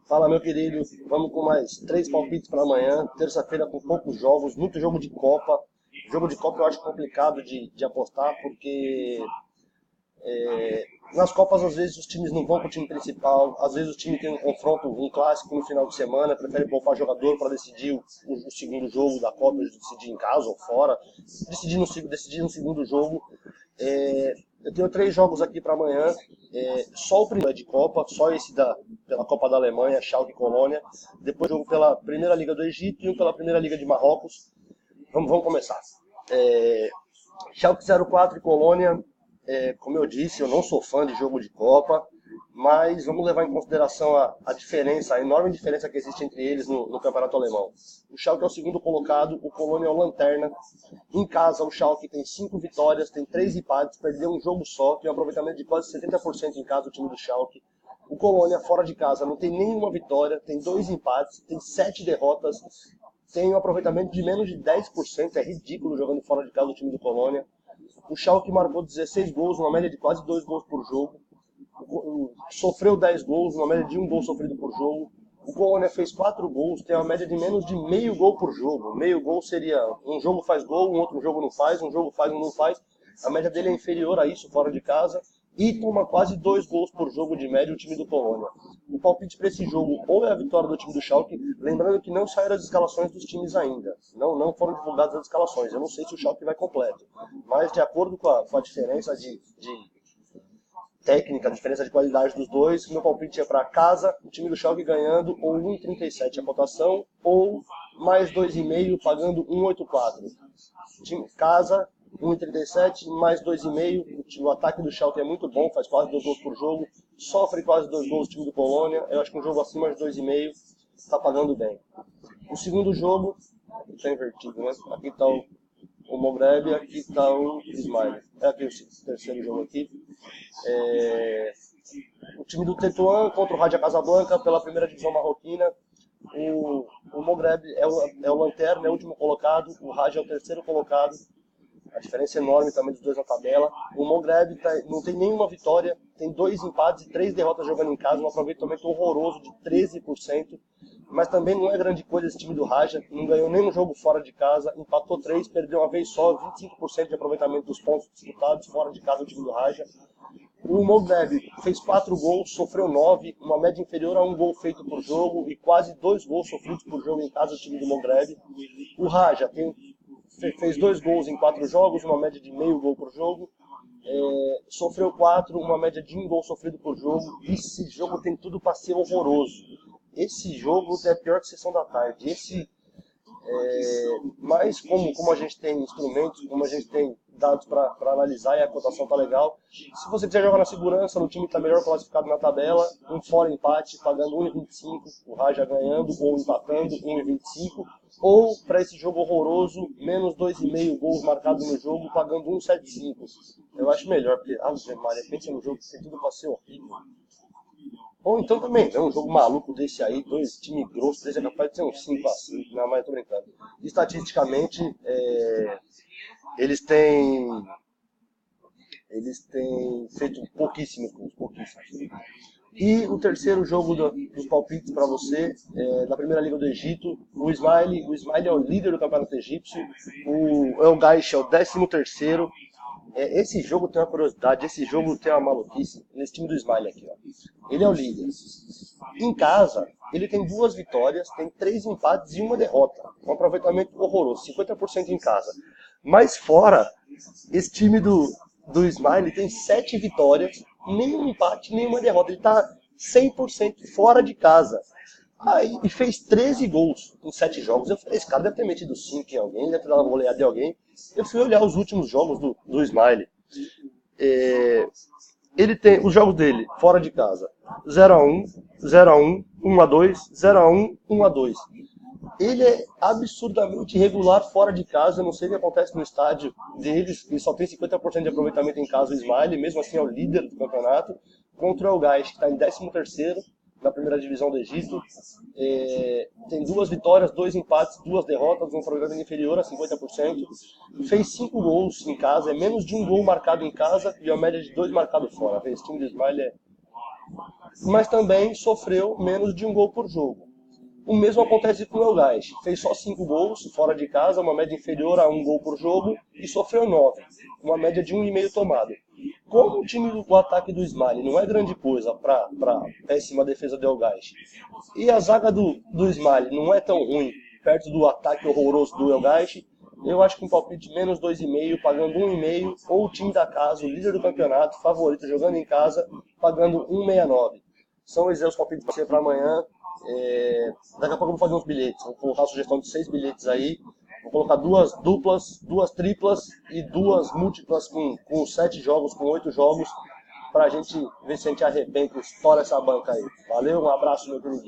Fala, meu querido. Vamos com mais 3 palpites para amanhã. Terça-feira com poucos jogos, muito jogo de Copa. Jogo de Copa eu acho complicado de apostar, porque nas Copas às vezes os times não vão com o time principal. Às vezes o time tem um confronto, um clássico no final de semana, prefere poupar jogador para decidir o segundo jogo da Copa, decidir em casa ou fora, decidir no segundo jogo. Eu tenho 3 jogos aqui para amanhã. Só o primeiro é de Copa, só esse pela Copa da Alemanha, Schalke e Colônia. Depois jogo pela Primeira Liga do Egito e um pela Primeira Liga de Marrocos. Vamos começar. Schalke 04 e Colônia. Como eu disse, eu não sou fã de jogo de Copa, mas vamos levar em consideração a diferença, a enorme diferença que existe entre eles no campeonato alemão. O Schalke é o segundo colocado, o Colônia é o lanterna. Em casa, o Schalke tem 5 vitórias, tem 3 empates, perdeu um jogo só, tem um aproveitamento de quase 70% em casa, o time do Schalke. O Colônia, fora de casa, não tem nenhuma vitória, tem 2 empates, tem 7 derrotas, tem um aproveitamento de menos de 10%, é ridículo jogando fora de casa o time do Colônia. O Schalke marcou 16 gols, uma média de quase 2 gols por jogo. Sofreu 10 gols, uma média de 1 gol sofrido por jogo. O Colônia fez 4 gols, tem uma média de menos de meio gol por jogo. Meio gol seria um jogo faz gol, um outro jogo não faz, um jogo faz, um não faz. A média dele é inferior a isso fora de casa. E toma quase 2 gols por jogo de média o time do Colônia. O palpite para esse jogo ou é a vitória do time do Schalke, lembrando que não saíram as escalações dos times ainda. Não foram divulgadas as escalações. Eu não sei se o Schalke vai completo. Mas de acordo com a diferença de técnica, a diferença de qualidade dos dois, meu palpite é para casa, o time do Schalke ganhando ou 1,37 a cotação, ou mais 2,5 pagando 1,84. Time casa, 1,37 mais 2,5. O ataque do Schalke é muito bom, faz quase 2 gols por jogo, sofre quase 2 gols o time do Colônia. Eu acho que um jogo acima de 2,5 está pagando bem. O segundo jogo está invertido, né? Aqui está o Moghreb, aqui está o Ismaili. É aqui o terceiro jogo aqui. O time do Tetuan contra o Raja Casablanca pela primeira divisão marroquina. O Moghreb é o lanterna, é o último colocado, o Raja é o terceiro colocado. A diferença é enorme também dos dois na tabela. O Moghreb não tem nenhuma vitória, tem 2 empates e 3 derrotas jogando em casa, um aproveitamento horroroso de 13%. Mas também não é grande coisa esse time do Raja, não ganhou nenhum jogo fora de casa, empatou 3, perdeu uma vez só, 25% de aproveitamento dos pontos disputados fora de casa o time do Raja. O Moghreb fez 4 gols, sofreu 9, uma média inferior a 1 gol feito por jogo e quase 2 gols sofridos por jogo em casa o time do Moghreb. O Raja fez 2 gols em 4 jogos, uma média de meio gol por jogo. Sofreu 4, uma média de 1 gol sofrido por jogo. Esse jogo tem tudo para ser horroroso. Esse jogo é pior que Sessão da Tarde. Mas como a gente tem instrumentos, como a gente tem dados para analisar e a cotação tá legal, se você quiser jogar na segurança, no time que está melhor classificado na tabela, um fora empate, pagando 1,25, o Raja ganhando ou empatando 1,25, ou para esse jogo horroroso, menos 2,5 gols marcados no jogo, pagando 1,75. Eu acho melhor, porque Maria, pensa no jogo que tem tudo para ser horrível. Ou então também, um jogo maluco desse aí, 2 times grossos desse é capaz de ser um 5-5, não, mas tô brincando. Estatisticamente, eles têm feito pouquíssimos gols, pouquíssimos. E o terceiro jogo dos palpites para você, da Primeira Liga do Egito, o Ismaili é o líder do campeonato egípcio, o El Gaish é o 13º. Esse jogo tem uma curiosidade, esse jogo tem uma maluquice, nesse time do Ismaili aqui, ó. Ele é o líder. Em casa, ele tem 2 vitórias, tem 3 empates e 1 derrota. Um aproveitamento horroroso, 50% em casa. Mas fora, esse time do Ismaili tem 7 vitórias, nenhum empate, nenhuma derrota. Ele está 100% fora de casa. E fez 13 gols em 7 jogos. Eu falei, esse cara deve ter metido 5 em alguém, deve ter dado uma goleada em alguém. Eu fui olhar os últimos jogos do Ismaili. Ele tem os jogos dele fora de casa: 0-1, 0-1, 1-2, 0-1, 1-2. Ele é absurdamente irregular fora de casa. Eu não sei o que acontece no estádio deles. Ele só tem 50% de aproveitamento em casa, o Ismaili, mesmo assim é o líder do campeonato. Contra o El Gaish, que está em 13º na primeira divisão do Egito. Tem 2 vitórias, 2 empates, 2 derrotas, um aproveitamento inferior a 50%. Fez 5 gols em casa, é menos de 1 gol marcado em casa e a média de 2 marcados fora. Esse time do Ismaili mas também sofreu menos de um gol por jogo. O mesmo acontece com o Elgais. Fez só 5 gols fora de casa, uma média inferior a um gol por jogo, e sofreu 9, uma média de 1,5 tomado. Como o time do ataque do Smiley não é grande coisa para péssima defesa do Elgais, e a zaga do Smiley não é tão ruim perto do ataque horroroso do Elgais, eu acho que um palpite menos 2,5, pagando 1,5, ou o time da casa, o líder do campeonato, favorito, jogando em casa, pagando 1,69. São esses os palpites para amanhã. Daqui a pouco eu vou fazer uns bilhetes, vou colocar a sugestão de 6 bilhetes aí, vou colocar 2 duplas, 2 triplas e 2 múltiplas com 7 jogos, com 8 jogos, pra gente ver se a gente arrebenta, estoura essa banca aí. Valeu, um abraço, meu querido.